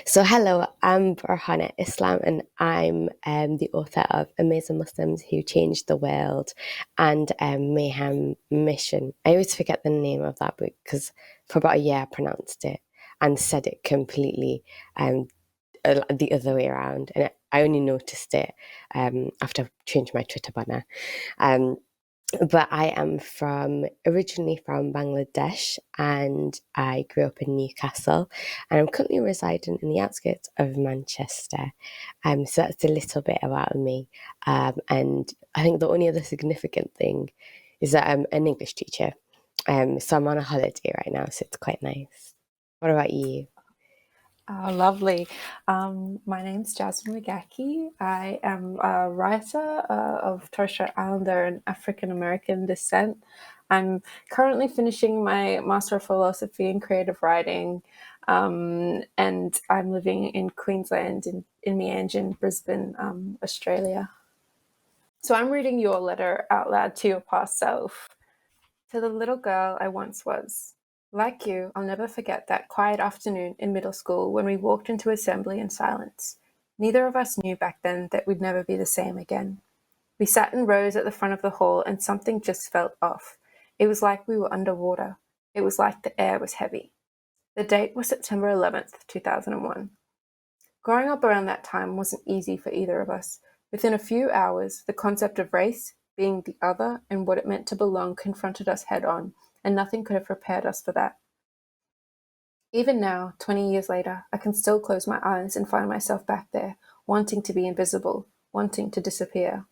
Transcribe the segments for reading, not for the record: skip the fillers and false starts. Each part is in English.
So, hello, I'm Burhana Islam, and I'm the author of Amazing Muslims Who Changed the World and Mayhem Mission. I always forget the name of that book because for about a year I pronounced it and said it completely the other way around. And I only noticed it after I changed my Twitter banner. Um, but I am originally from Bangladesh, and I grew up in Newcastle, and I'm currently residing in the outskirts of Manchester. So that's a little bit about me. And I think the only other significant thing is that I'm an English teacher. So I'm on a holiday right now, so it's quite nice. What about you? Oh, lovely. My name's Jasmin McGaughey. I am a writer of Torres Strait Islander and African American descent. I'm currently finishing my Master of Philosophy in Creative Writing, and I'm living in Queensland, in Meanjin, Brisbane, Australia. So I'm reading your letter out loud to your past self. To the little girl I once was. Like you, I'll never forget that quiet afternoon in middle school when we walked into assembly in silence. Neither of us knew back then that we'd never be the same again. We sat in rows at the front of the hall and something just felt off. It was like we were underwater. It was like the air was heavy. The date was September 11th, 2001. Growing up around that time wasn't easy for either of us. Within a few hours, the concept of race, being the other, and what it meant to belong confronted us head on, and nothing could have prepared us for that. Even now, 20 years later, I can still close my eyes and find myself back there, wanting to be invisible, wanting to disappear.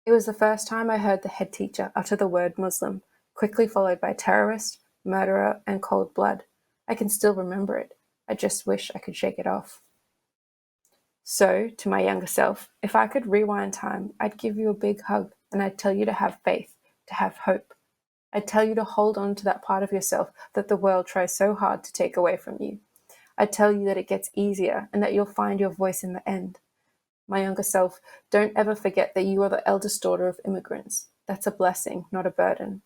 It was the first time I heard the head teacher utter the word Muslim, quickly followed by terrorist, murderer, and cold blood. I can still remember it. I just wish I could shake it off. So, to my younger self, if I could rewind time, I'd give you a big hug and I'd tell you to have faith, to have hope. I'd tell you to hold on to that part of yourself that the world tries so hard to take away from you. I'd tell you that it gets easier and that you'll find your voice in the end. My younger self, don't ever forget that you are the eldest daughter of immigrants. That's a blessing, not a burden.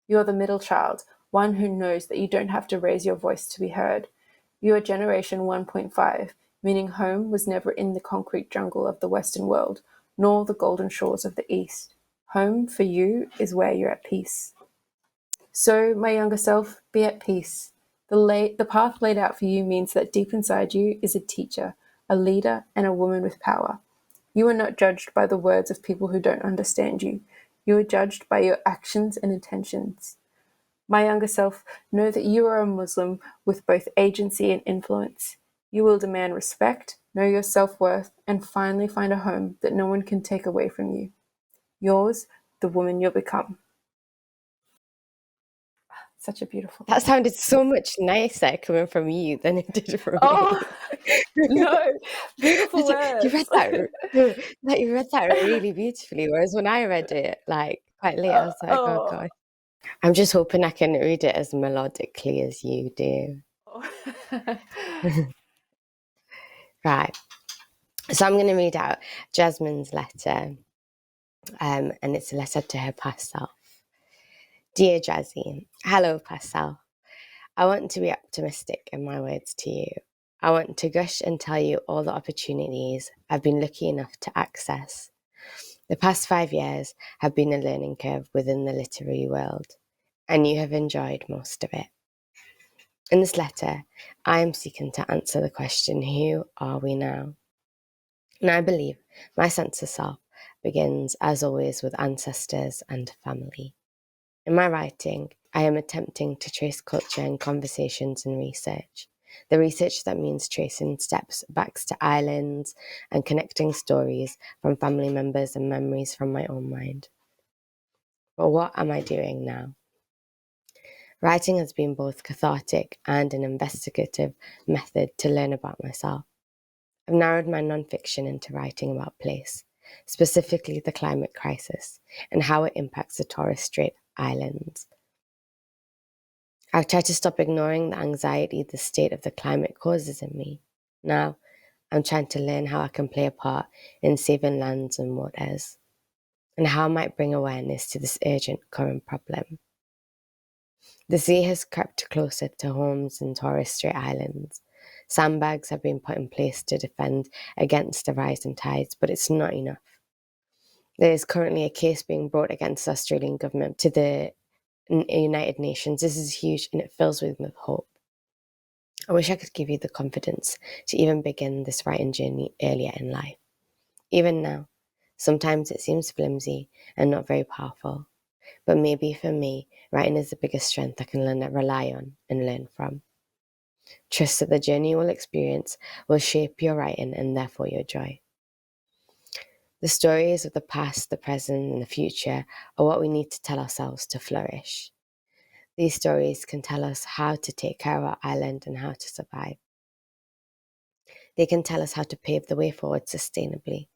You are the middle child, one who knows that you don't have to raise your voice to be heard. You are Generation 1.5, meaning home was never in the concrete jungle of the Western world, nor the golden shores of the East. Home, for you, is where you're at peace. So, my younger self, be at peace. The path laid out for you means that deep inside you is a teacher, a leader, and a woman with power. You are not judged by the words of people who don't understand you. You are judged by your actions and intentions. My younger self, know that you are a Muslim with both agency and influence. You will demand respect, know your self-worth, and finally find a home that no one can take away from you. Yours, the woman you'll become. Such a beautiful That letter. sounded so much nicer coming from you than it did from me. Oh, no, beautiful You read words. that, like you read that really beautifully. Whereas when I read it, like quite late, I was like, oh Oh. God. I'm just hoping I can read it as melodically as you do. Right. So I'm going to read out Jasmine's letter, and it's a letter to her past self. Dear Jazzy, hello past self. I want to be optimistic in my words to you. I want to gush and tell you all the opportunities I've been lucky enough to access. The past 5 years have been a learning curve within the literary world, and you have enjoyed most of it. In this letter, I am seeking to answer the question, who are we now? And I believe my sense of self begins, as always, with ancestors and family. In my writing, I am attempting to trace culture in conversations and research. The research that means tracing steps back to islands and connecting stories from family members and memories from my own mind. But what am I doing now? Writing has been both cathartic and an investigative method to learn about myself. I've narrowed my nonfiction into writing about place, specifically the climate crisis and how it impacts the Torres Strait Islands. I've tried to stop ignoring the anxiety the state of the climate causes in me. Now, I'm trying to learn how I can play a part in saving lands and waters, and how I might bring awareness to this urgent current problem. The sea has crept closer to homes in Torres Strait Islands, Sandbags have been put in place to defend against the rising tides, but it's not enough. There is currently a case being brought against the Australian government to the United Nations. This is huge and it fills me with hope. I wish I could give you the confidence to even begin this writing journey earlier in life. Even now, sometimes it seems flimsy and not very powerful. But maybe for me, writing is the biggest strength I can rely on and learn from. Trust that the journey you will experience will shape your writing and therefore your joy. The stories of the past, the present, and the future are what we need to tell ourselves to flourish. These stories can tell us how to take care of our island and how to survive. They can tell us how to pave the way forward sustainably.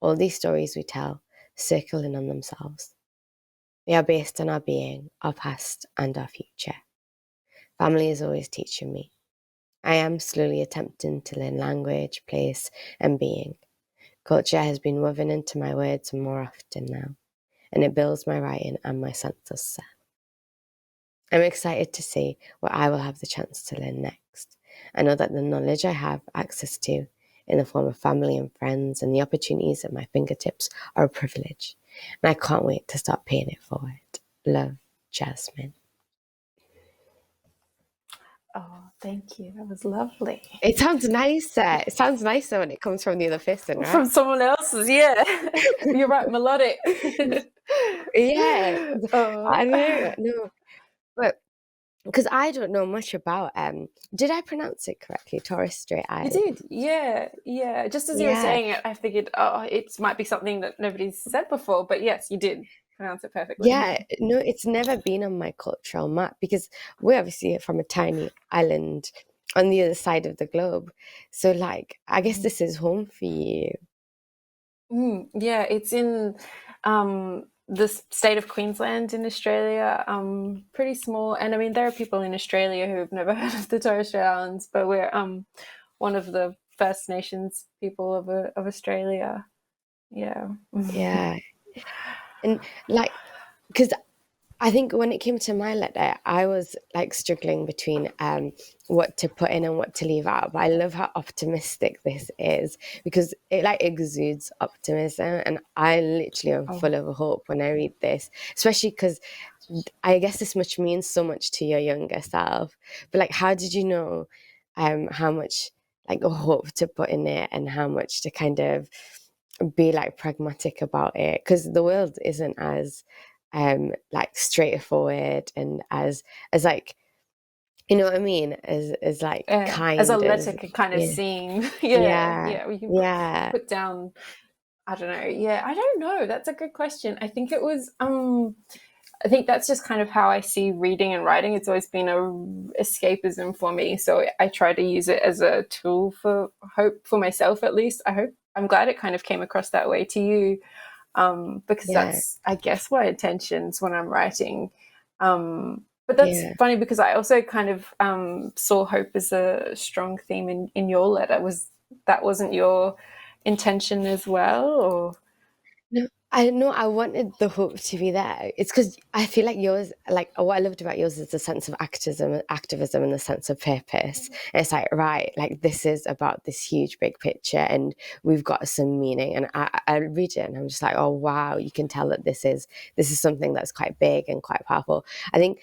All these stories we tell circle in on themselves. They are based on our being, our past, and our future. Family is always teaching me. I am slowly attempting to learn language, place, and being. Culture has been woven into my words more often now, and it builds my writing and my sense of self. I'm excited to see what I will have the chance to learn next. I know that the knowledge I have access to in the form of family and friends and the opportunities at my fingertips are a privilege, and I can't wait to start paying it forward. Love, Jasmine. Oh, thank you. That was lovely. It sounds nicer. It sounds nicer when it comes from the other person, From right? someone else's, yeah. You're right, melodic. Yeah. Oh. I don't know. But because I don't know much about did I pronounce it correctly? Torres Strait You Island. did, yeah, yeah. Just as you were Yeah. saying it, I figured, oh, it might be something that nobody's said before, but yes, you did pronounce it perfectly. Yeah, no, it's never been on my cultural map because we're obviously from a tiny island on the other side of the globe. So like I guess this is home for you. Yeah, it's in the state of Queensland in Australia. Pretty small, and I mean there are people in Australia who have never heard of the Torres Strait Islands, but we're one of the First Nations people of Australia. Yeah. Yeah. And like because I think when it came to my letter, I was like struggling between what to put in and what to leave out. But I love how optimistic this is because it like exudes optimism, and I literally am full Oh. of hope when I read this, especially because I guess this much means so much to your younger self. But like, how did you know how much like hope to put in it and how much to kind of be like pragmatic about it? Because the world isn't as like straightforward and as like you know what I mean as like As a kind letter as can kind of yeah seem, yeah, yeah yeah, we can yeah put down. I don't know. Yeah, I don't know. That's a good question. I think it was. I think that's just kind of how I see reading and writing. It's always been a escapism for me. So I try to use it as a tool for hope for myself, at least. I hope. I'm glad it kind of came across that way to you, because yeah that's, I guess, my intentions when I'm writing. But that's yeah funny because I also kind of saw hope as a strong theme in your letter. Was that wasn't your intention as well, or? no I know I wanted the hope to be there. It's because I feel like yours, like what I loved about yours is the sense of activism and the sense of purpose. And it's like, right, like this is about this huge big picture and we've got some meaning. And I read it and I'm just like, oh wow, you can tell that this is something that's quite big and quite powerful. I think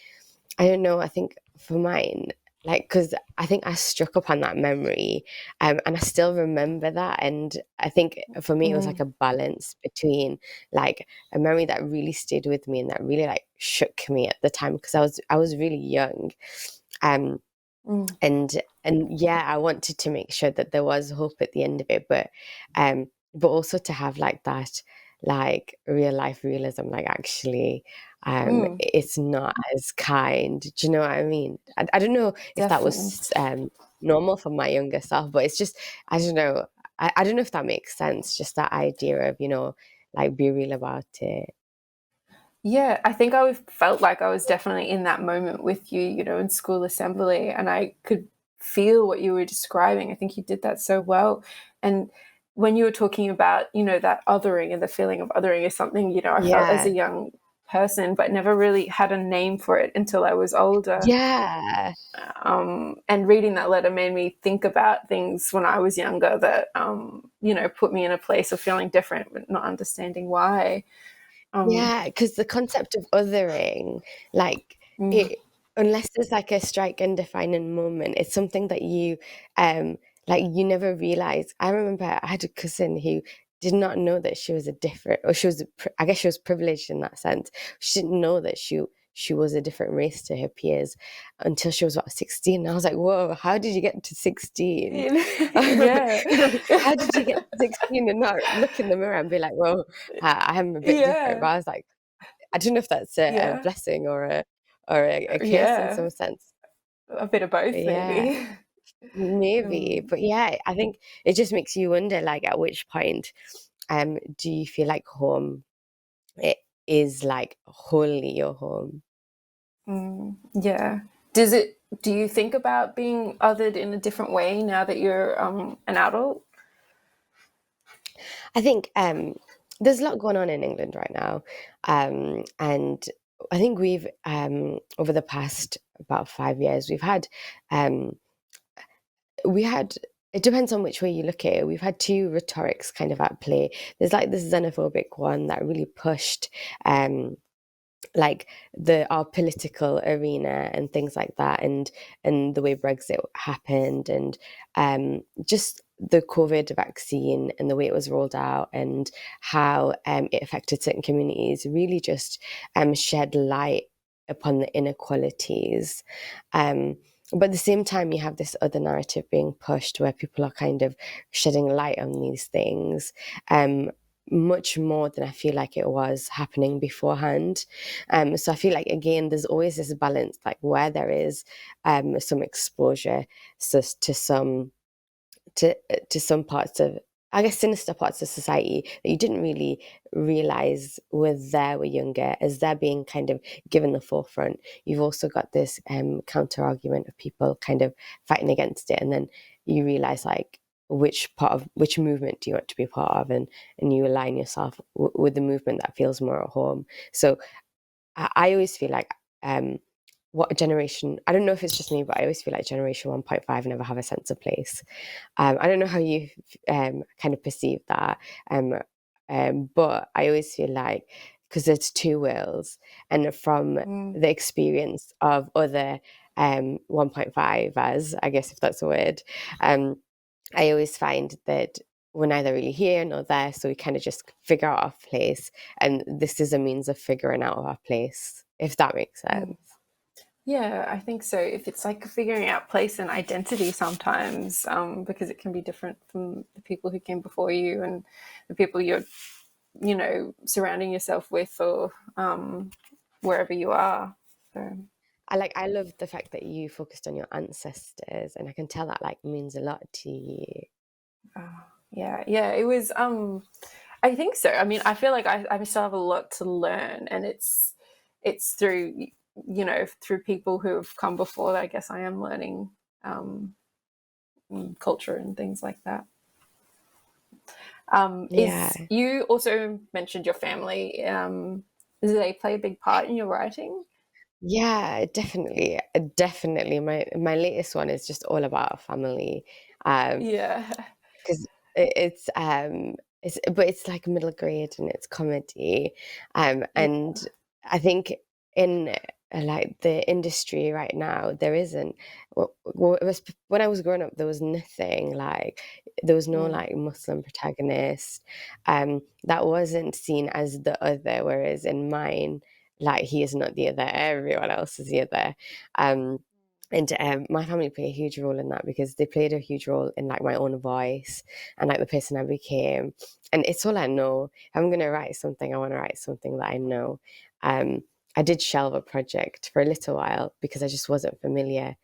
I don't know. I think for mine, like, because I think I struck upon that memory, and I still remember that. And I think for me, it was like Mm, a balance between like a memory that really stayed with me and that really like shook me at the time because I was really young, um, mm, and yeah, I wanted to make sure that there was hope at the end of it, but also to have like that like real life realism, like actually mm, it's not as kind. Do you know what I mean? I don't know if that definitely. was normal for my younger self, but it's just I don't know. I don't know if that makes sense. Just that idea of like be real about it. Yeah, I think I felt like I was definitely in that moment with you, in school assembly, and I could feel what you were describing. I think you did that so well. And when you were talking about, that othering and the feeling of othering is something, I felt as Yeah, a young person, but never really had a name for it until I was older. Yeah. And reading that letter made me think about things when I was younger that, put me in a place of feeling different, but not understanding why. Yeah, because the concept of othering, like Mm, it, unless there's like a strike and defining moment, it's something that um, like you never realize. I remember I had a cousin who did not know that she was a different, or she was, I guess she was privileged in that sense. She didn't know that she was a different race to her peers until she was about 16. And I was like, whoa, how did you get to 16? yeah, How did you get to 16 and not look in the mirror and be like, well, I am a bit different? But yeah, I was like, I don't know if that's a yeah, blessing or a curse in yeah. some sense. A bit of both, Yeah, maybe. maybe. um, But yeah, I think it just makes you wonder, like, at which point do you feel like home it is like wholly your home? yeah. Do you think about being othered in a different way now that you're an adult? I think there's a lot going on in England right now, and I think we've over the past about 5 years um, we had it depends on which way you look at it. We've had two rhetorics kind of at play. There's like this xenophobic one that really pushed um, like our political arena and things like that, and the way Brexit happened, and just the COVID vaccine and the way it was rolled out, and how it affected certain communities really just shed light upon the inequalities. um, but at the same time, you have this other narrative being pushed where people are kind of shedding light on these things, um, much more than I feel like it was happening beforehand. So I feel like, again, there's always this balance, like where there is some exposure to some to some parts of, I guess, sinister parts of society that you didn't really realize were there were younger, as they're being kind of given the forefront. You've also got this counter argument of people kind of fighting against it, and then you realize like which movement do you want to be part of, and you align yourself with the movement that feels more at home. So I always feel like what a generation, I don't know if it's just me, but I always feel like generation 1.5 never have a sense of place. I don't know how you kind of perceive that, um, but I always feel like, because there's two worlds, and from Mm, the experience of other 1.5, as I guess if that's a word, um, I always find that we're neither really here nor there, so we kind of just figure out our place, and this is a means of figuring out our place, if that makes sense. mm. Yeah, I think so. If it's like figuring out place and identity sometimes, because it can be different from the people who came before you and the people you're, surrounding yourself with, or wherever you are. So, I love the fact that you focused on your ancestors, and I can tell that like means a lot to you. yeah, yeah, it was. I think so. I mean, I feel like I still have a lot to learn, and it's through through people who have come before that I guess I am learning um, culture and things like that. Yeah. Is you also mentioned your family? Do they play a big part in your writing? Yeah, definitely. Definitely. My latest one is just all about family. Um, Yeah, because it's but it's like middle grade and it's comedy. yeah, And I think in like the industry right now, there isn't, well, it was when I was growing up, there was nothing like, there was no mm, like Muslim protagonist that wasn't seen as the other, whereas in mine, like, he is not the other, everyone else is the other. um and my family play a huge role in that, because they played a huge role in like my own voice and like the person I became. And it's all I know. If I'm going to write something, I want to write something that I know. Um, I did shelve a project for a little while because I just wasn't familiar.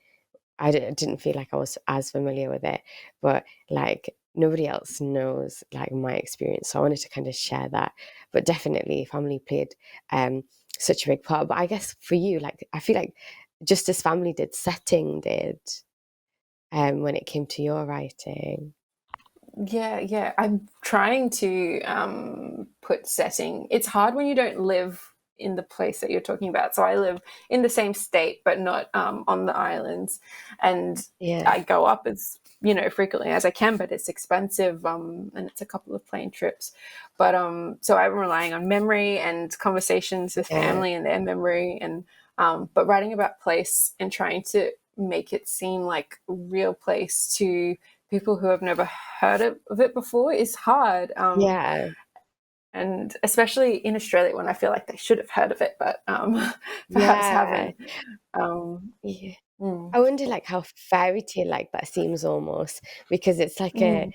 Didn't feel like I was as familiar with it, but like nobody else knows like my experience. So I wanted to kind of share that. But definitely family played such a big part. But I guess for you, like, I feel like just as family did, setting did, when it came to your writing. yeah, yeah. I'm trying to put setting. It's hard when you don't live in the place that you're talking about. So I live in the same state, but not on the islands, and Yeah. I go up as frequently as I can, but it's expensive, and it's a couple of plane trips. But so I'm relying on memory and conversations with Yeah. family and their memory, and but writing about place and trying to make it seem like a real place to people who have never heard of it before is hard. Yeah. And especially in Australia, when I feel like they should have heard of it, but perhaps Yeah. haven't. Um, Yeah. mm, I wonder like how fairy tale like that seems almost, because it's like mm,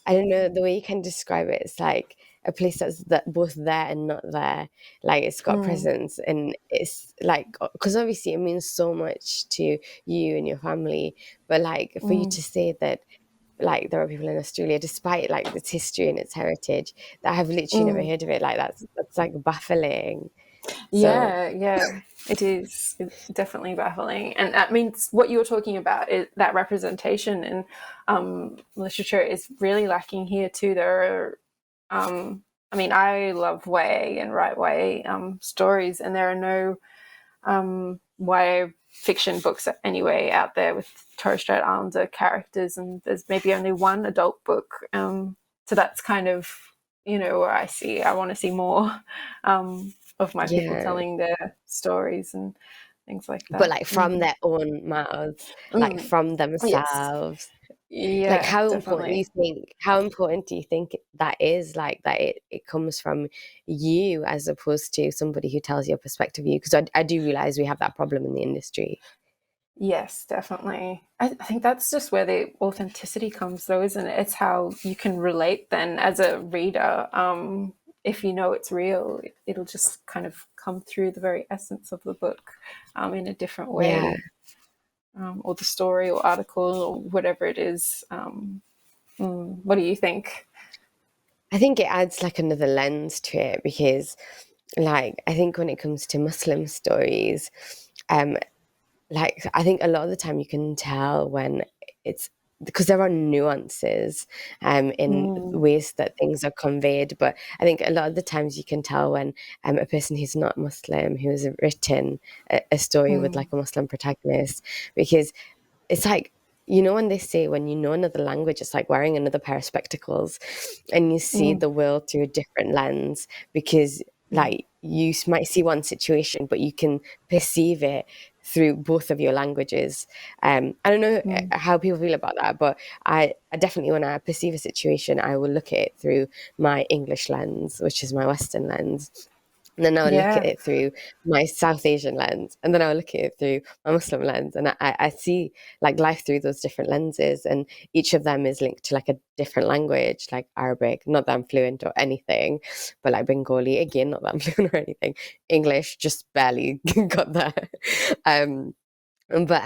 I don't know, the way you can describe it, it's like a place that's both there and not there. Like it's got mm, presence, and it's like, because obviously it means so much to you and your family, but like for you mm, to say that like there are people in Australia, despite like its history and its heritage, that have literally never mm. heard of it, like that's like baffling. So Yeah, yeah, it is. It's definitely baffling. And that means what you're talking about is that representation and literature is really lacking here too. I mean, I love YA and write YA stories, and there are no YA fiction books anyway out there with Torres Strait Islander characters, and there's maybe only one adult book. So that's kind of where I want to see more of my people yeah, telling their stories and things like but that. like from their own mouths, like Mm. from Yes, themselves. Like yeah, definitely. how important do you think that is, like that it comes from you as opposed to somebody who tells your perspective of you? Because I do realize we have that problem in the industry. Yes, definitely. I think that's just where the authenticity comes, though, isn't it? It's how you can relate then as a reader. If you know it's real, it'll just kind of come through the very essence of the book in a different Yeah, way, or the story or article or whatever it is. What do you think? I think it adds like another lens to it, because like I think when it comes to Muslim stories, um like I think a lot of the time you can tell when it's because there are nuances in Mm, ways that things are conveyed, but I think a lot of the times you can tell when a person who's not Muslim who has written a story with mm, like a Muslim protagonist, because it's like, you know, when they say when you know another language, it's like wearing another pair of spectacles, and you see mm, the world through a different lens, because mm, like you might see one situation, but you can perceive it through both of your languages. I don't know mm. how people feel about that, but I definitely, when I perceive a situation, I will look at it through my English lens, which is my Western lens. And then I'll look at Yeah. it through my South Asian lens. And then I'll look at it through my Muslim lens. And I see like life through those different lenses. And each of them is linked to like a different language, like Arabic, not that I'm fluent or anything, but like Bengali, again, not that I'm fluent or anything. English, just barely got there. Um, but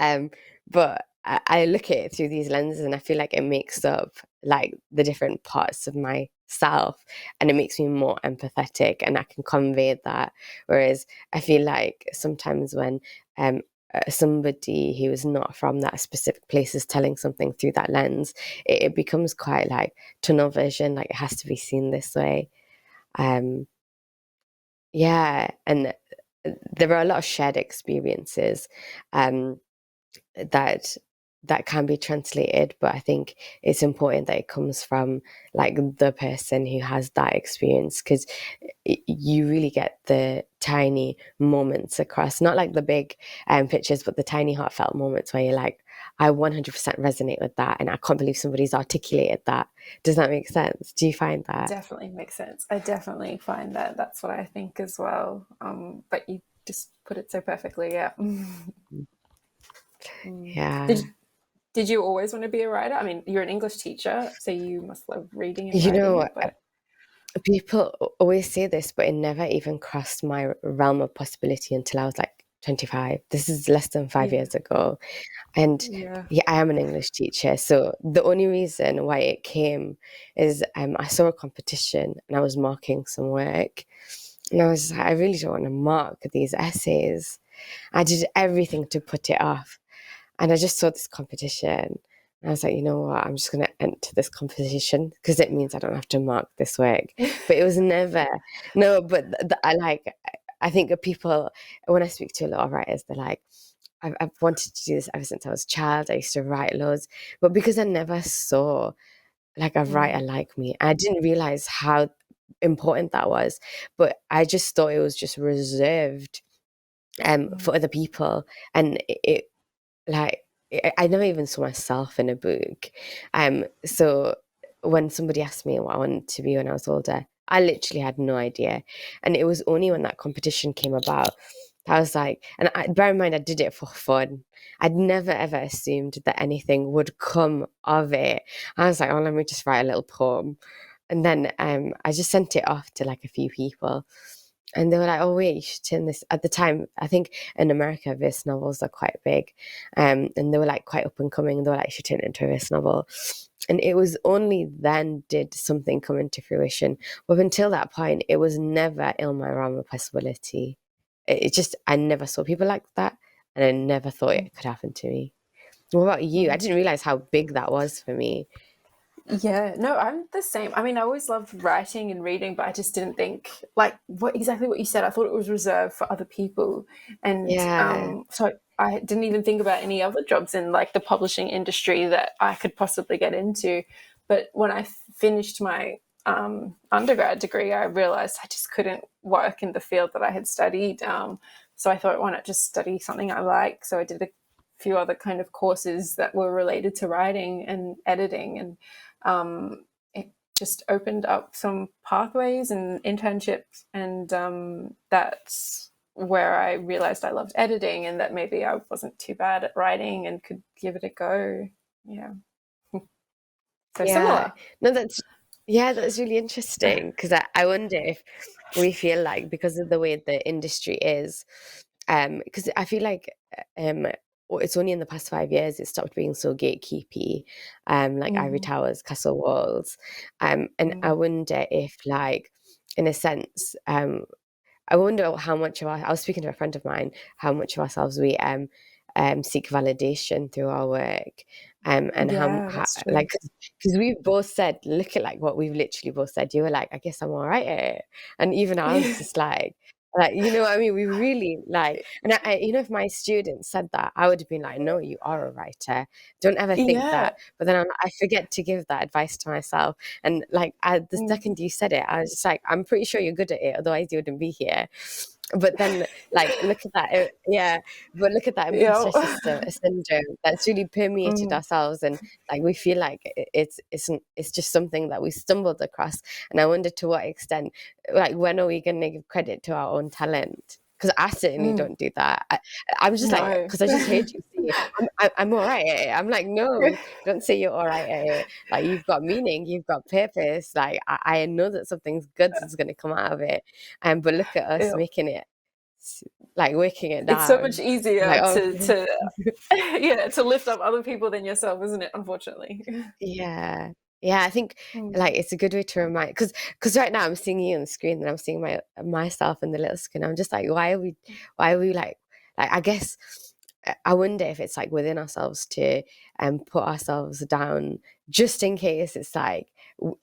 I look at it through these lenses, and I feel like it makes up like the different parts of myself, and it makes me more empathetic, and I can convey that. Whereas I feel like sometimes when um somebody who is not from that specific place is telling something through that lens, it becomes quite like tunnel vision, like it has to be seen this way. Um yeah, and there are a lot of shared experiences. Um that that can be translated, but I think it's important that it comes from like the person who has that experience, because you really get the tiny moments across, not like the big pictures, but the tiny heartfelt moments where you're like, I 100% resonate with that, and I can't believe somebody's articulated that. Does that make sense? Do you find that? Definitely makes sense. I definitely find that that's what I think as well. But you just put it so perfectly. Yeah. Mm. Yeah. Did you always want to be a writer? I mean, you're an English teacher, so you must love reading and You know, writing. But people always say this, but it never even crossed my realm of possibility until I was like 25. This is less than five yeah, years ago. And yeah. yeah, I am an English teacher. So the only reason why it came is I saw a competition and I was marking some work. And I was like, I really don't want to mark these essays. I did everything to put it off. And I just saw this competition. And I was like, you know what? I'm just going to enter this competition because it means I don't have to mark this work. But it was never, no, but I like, I think that people, when I speak to a lot of writers, they're like, I've wanted to do this ever since I was a child. I used to write loads, but because I never saw like a writer Mm, like me, I didn't realize how important that was. But I just thought it was just reserved mm, for other people, and it like I never even saw myself in a book. So when somebody asked me what I wanted to be when I was older, I literally had no idea. And it was only when that competition came about that I was like, and bear in mind, I did it for fun. I'd never ever assumed that anything would come of it. I was like, oh, let me just write a little poem. And then I just sent it off to like a few people. And they were like, oh, wait, you should turn this. At the time, I think in America, verse novels are quite big. And they were like quite up and coming. And they were like, you should turn it into a verse novel. And it was only then did something come into fruition. Up until that point, it was never in my realm of possibility. It just, I never saw people like that. And I never thought mm, it could happen to me. What about you? I mm. didn't realize how big that was for me. Yeah, no, I'm the same. I mean, I always loved writing and reading, but I just didn't think like what you said. I thought it was reserved for other people, and Yeah. so I didn't even think about any other jobs in like the publishing industry that I could possibly get into. But when I finished my undergrad degree, I realized I just couldn't work in the field that I had studied. So I thought, why not just study something I like? So I did a few other kind of courses that were related to writing and editing, and it just opened up some pathways and internships, and that's where I realized I loved editing and that maybe I wasn't too bad at writing and could give it a go. Yeah, so Yeah. similar. No, that's really interesting because I wonder if we feel like because of the way the industry is, because I feel like it's only in the past 5 years it stopped being so gatekeepy, like ivory Mm, towers, castle walls, and I mm, wonder if like in a sense, I wonder how much of I was speaking to a friend of mine, how much of ourselves we seek validation through our work, and yeah, how that's true. like because we've both said, look at like what we've literally both said. You were like, I guess I'm all right at it, and even I was just like you know what I mean. We really like, and you know, if my students said that, I would have been like, no, you are a writer. Don't ever think Yeah. that. But then I forget to give that advice to myself, and like the Mm, second you said it, I was just like, I'm pretty sure you're good at it, otherwise you wouldn't be here. But then, like, look at that, yeah. But look at that yeah. imposter system syndrome that's really permeated Mm, ourselves, and like we feel like it's just something that we stumbled across. And I wonder to what extent, like, when are we going to give credit to our own talent? Because I certainly mm, don't do that. I'm just like, no. because I just heard you say, I'm all right at it. I'm like, no, don't say you're all right at it. Like, you've got meaning, you've got purpose. Like, I know that something's good is going to come out of it. But look at us Yeah. making it, like working it It's so much down. Like, easier oh, to yeah, to lift up other people than yourself, isn't it? Unfortunately. yeah. Yeah, I think Mm, like it's a good way to remind because right now I'm seeing you on the screen and I'm seeing myself in the little screen. I'm just like, why are we like I guess I wonder if it's like within ourselves to put ourselves down just in case it's like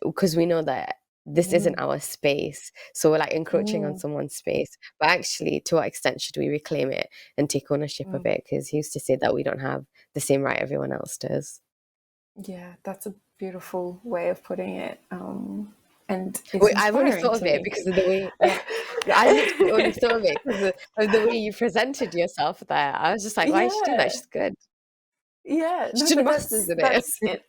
because we know that this isn't mm, our space. So we're like encroaching on mm, someone's space. But actually, to what extent should we reclaim it and take ownership of mm. it? Because he used to say that we don't have the same right everyone else does. Yeah, that's a beautiful way of putting it, and it's Wait, I've only inspiring thought of to it me. because of the way, yeah. I literally only thought of it because of the way you presented yourself there. I was just like, why is she doing that? Yeah, She's good. yeah. She's No, doing a but master's in that's it. it.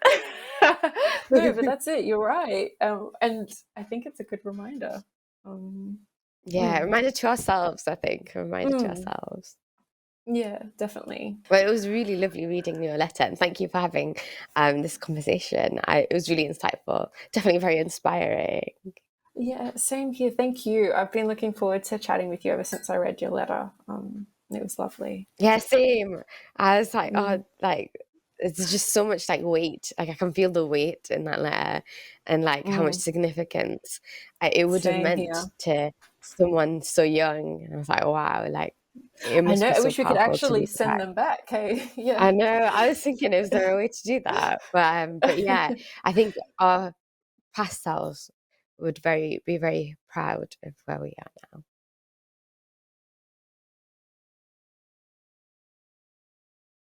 No, but that's it. You're right, and I think it's a good reminder. Um, Yeah, a mm, reminder to ourselves, I think. A reminder to mm, ourselves. yeah, definitely. Well, it was really lovely reading your letter, and thank you for having this conversation. It was really insightful, definitely very inspiring. Yeah, same here. Thank you. I've been looking forward to chatting with you ever since I read your letter. It was lovely. Yeah, same. I was like, Mm, oh, like it's just so much like weight. Like I can feel the weight in that letter, and like how much mm, significance it would have same meant here. to someone so young. And I was like, wow, like it I must know. be I so wish we could powerful to actually read send that. them back. Hey, yeah. I know. I was thinking, is there a way to do that? But yeah, I think our past selves would be very proud of where we are now.